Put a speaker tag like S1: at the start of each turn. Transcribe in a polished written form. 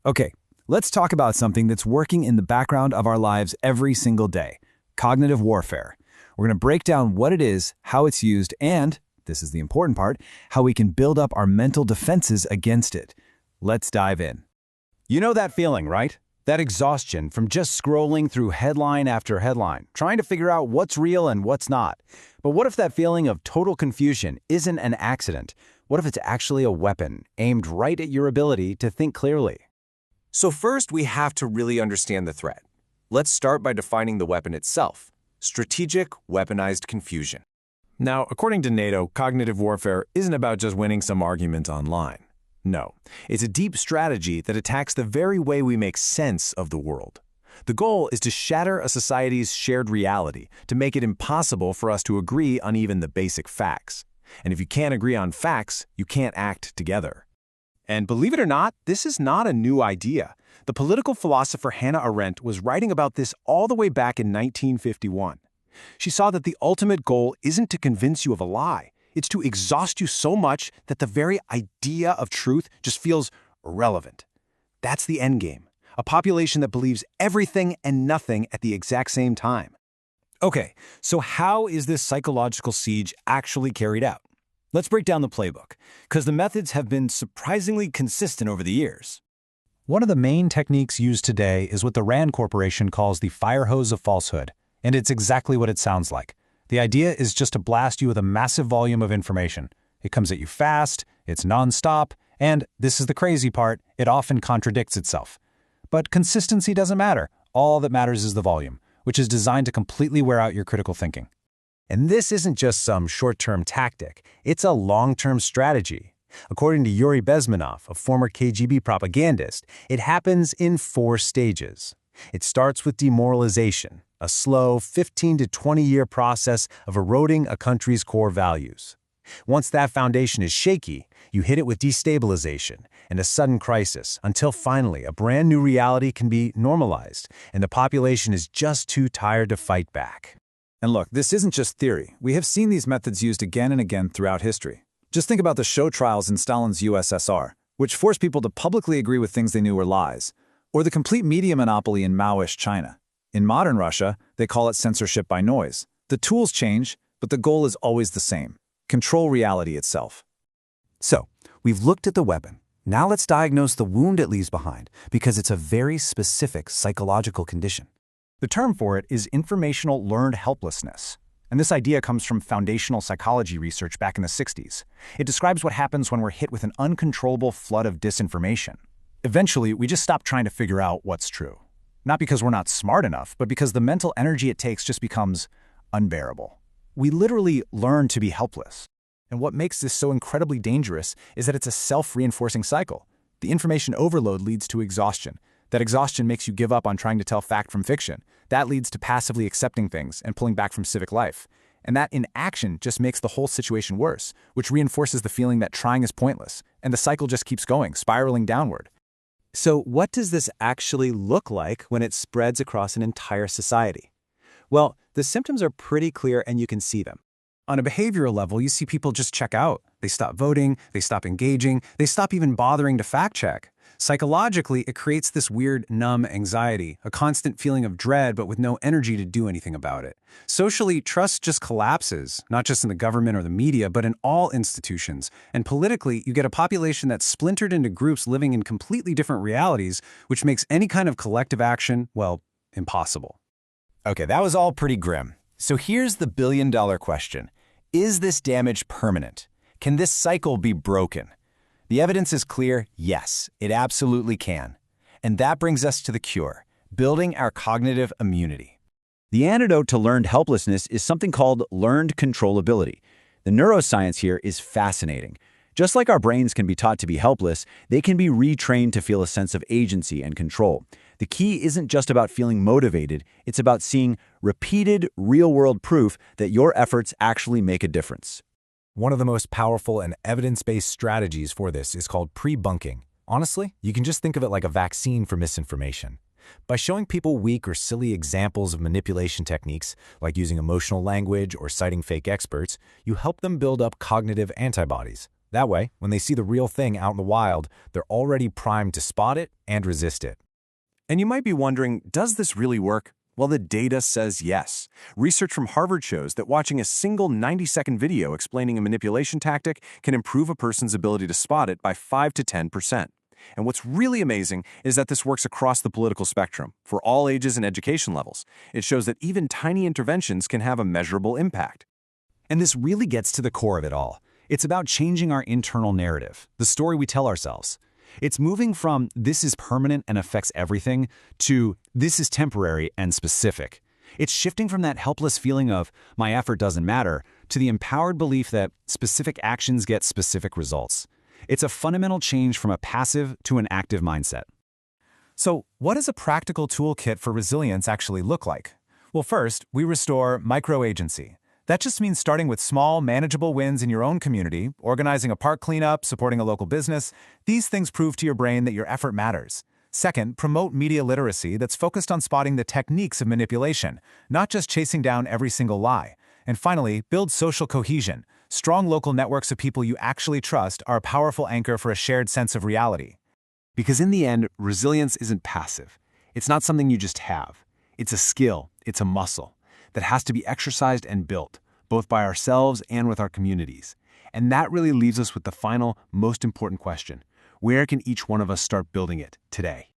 S1: Okay, let's talk about something that's working in the background of our lives every single day: cognitive warfare. We're going to break down what it is, how it's used, and, this is the important part, how we can build up our mental defenses against it. Let's dive in. You know that feeling, right? That exhaustion from just scrolling through headline after headline, trying to figure out what's real and what's not. But what if that feeling of total confusion isn't an accident? What if it's actually a weapon aimed right at your ability to think clearly?
S2: So first, we have to really understand the threat. Let's start by defining the weapon itself: strategic weaponized confusion. Now, according to NATO, cognitive warfare isn't about just winning some argument online. No, it's a deep strategy that attacks the very way we make sense of the world. The goal is to shatter a society's shared reality, to make it impossible for us to agree on even the basic facts. And if you can't agree on facts, you can't act together. And believe it or not, this is not a new idea. The political philosopher Hannah Arendt was writing about this all the way back in 1951. She saw that the ultimate goal isn't to convince you of a lie. It's to exhaust you so much that the very idea of truth just feels irrelevant. That's the end game: a population that believes everything and nothing at the exact same time.
S1: Okay, so how is this psychological siege actually carried out? Let's break down the playbook, because the methods have been surprisingly consistent over the years.
S3: One of the main techniques used today is what the RAND Corporation calls the fire hose of falsehood, and it's exactly what it sounds like. The idea is just to blast you with a massive volume of information. It comes at you fast, it's nonstop, and, this is the crazy part, it often contradicts itself. But consistency doesn't matter. All that matters is the volume, which is designed to completely wear out your critical thinking.
S4: And this isn't just some short-term tactic, it's a long-term strategy. According to Yuri Bezmenov, a former KGB propagandist, it happens in 4 stages. It starts with demoralization, a slow 15 to 20-year process of eroding a country's core values. Once that foundation is shaky, you hit it with destabilization and a sudden crisis until finally a brand new reality can be normalized and the population is just too tired to fight back.
S1: And look, this isn't just theory. We have seen these methods used again and again throughout history. Just think about the show trials in Stalin's USSR, which forced people to publicly agree with things they knew were lies, or the complete media monopoly in Maoist China. In modern Russia, they call it censorship by noise. The tools change, but the goal is always the same: control reality itself.
S4: So, we've looked at the weapon. Now let's diagnose the wound it leaves behind, because it's a very specific psychological condition.
S3: The term for it is informational learned helplessness, and this idea comes from foundational psychology research back in the 60s. It describes what happens when we're hit with an uncontrollable flood of disinformation. Eventually, we just stop trying to figure out what's true. Not because we're not smart enough, but because the mental energy it takes just becomes unbearable. We literally learn to be helpless. And what makes this so incredibly dangerous is that it's a self-reinforcing cycle. The information overload leads to exhaustion. That exhaustion makes you give up on trying to tell fact from fiction. That leads to passively accepting things and pulling back from civic life. And that inaction just makes the whole situation worse, which reinforces the feeling that trying is pointless. And the cycle just keeps going, spiraling downward.
S4: So what does this actually look like when it spreads across an entire society? Well, the symptoms are pretty clear and you can see them.
S3: On a behavioral level, you see people just check out. They stop voting, they stop engaging, they stop even bothering to fact-check. Psychologically, it creates this weird, numb anxiety, a constant feeling of dread but with no energy to do anything about it. Socially, trust just collapses, not just in the government or the media, but in all institutions. And politically, you get a population that's splintered into groups living in completely different realities, which makes any kind of collective action, well, impossible.
S1: Okay, that was all pretty grim. So here's the billion-dollar question. Is this damage permanent? Can this cycle be broken? The evidence is clear: yes, it absolutely can. And that brings us to the cure: building our cognitive immunity.
S5: The antidote to learned helplessness is something called learned controllability. The neuroscience here is fascinating. Just like our brains can be taught to be helpless, they can be retrained to feel a sense of agency and control. The key isn't just about feeling motivated, it's about seeing repeated, real-world proof that your efforts actually make a difference.
S3: One of the most powerful and evidence-based strategies for this is called pre-bunking. Honestly, you can just think of it like a vaccine for misinformation. By showing people weak or silly examples of manipulation techniques, like using emotional language or citing fake experts, you help them build up cognitive antibodies. That way, when they see the real thing out in the wild, they're already primed to spot it and resist it.
S2: And you might be wondering, does this really work? Well, the data says yes. Research from Harvard shows that watching a single 90-second video explaining a manipulation tactic can improve a person's ability to spot it by 5 to 10%. And what's really amazing is that this works across the political spectrum, for all ages and education levels. It shows that even tiny interventions can have a measurable impact.
S1: And this really gets to the core of it all. It's about changing our internal narrative, the story we tell ourselves. It's moving from this is permanent and affects everything to this is temporary and specific. It's shifting from that helpless feeling of my effort doesn't matter to the empowered belief that specific actions get specific results. It's a fundamental change from a passive to an active mindset.
S3: So, what does a practical toolkit for resilience actually look like? Well, first, we restore micro-agency. That just means starting with small, manageable wins in your own community, organizing a park cleanup, supporting a local business. These things prove to your brain that your effort matters. Second, promote media literacy that's focused on spotting the techniques of manipulation, not just chasing down every single lie. And finally, build social cohesion. Strong local networks of people you actually trust are a powerful anchor for a shared sense of reality.
S1: Because in the end, resilience isn't passive. It's not something you just have. It's a skill, it's a muscle that has to be exercised and built, both by ourselves and with our communities. And that really leaves us with the final, most important question. Where can each one of us start building it today?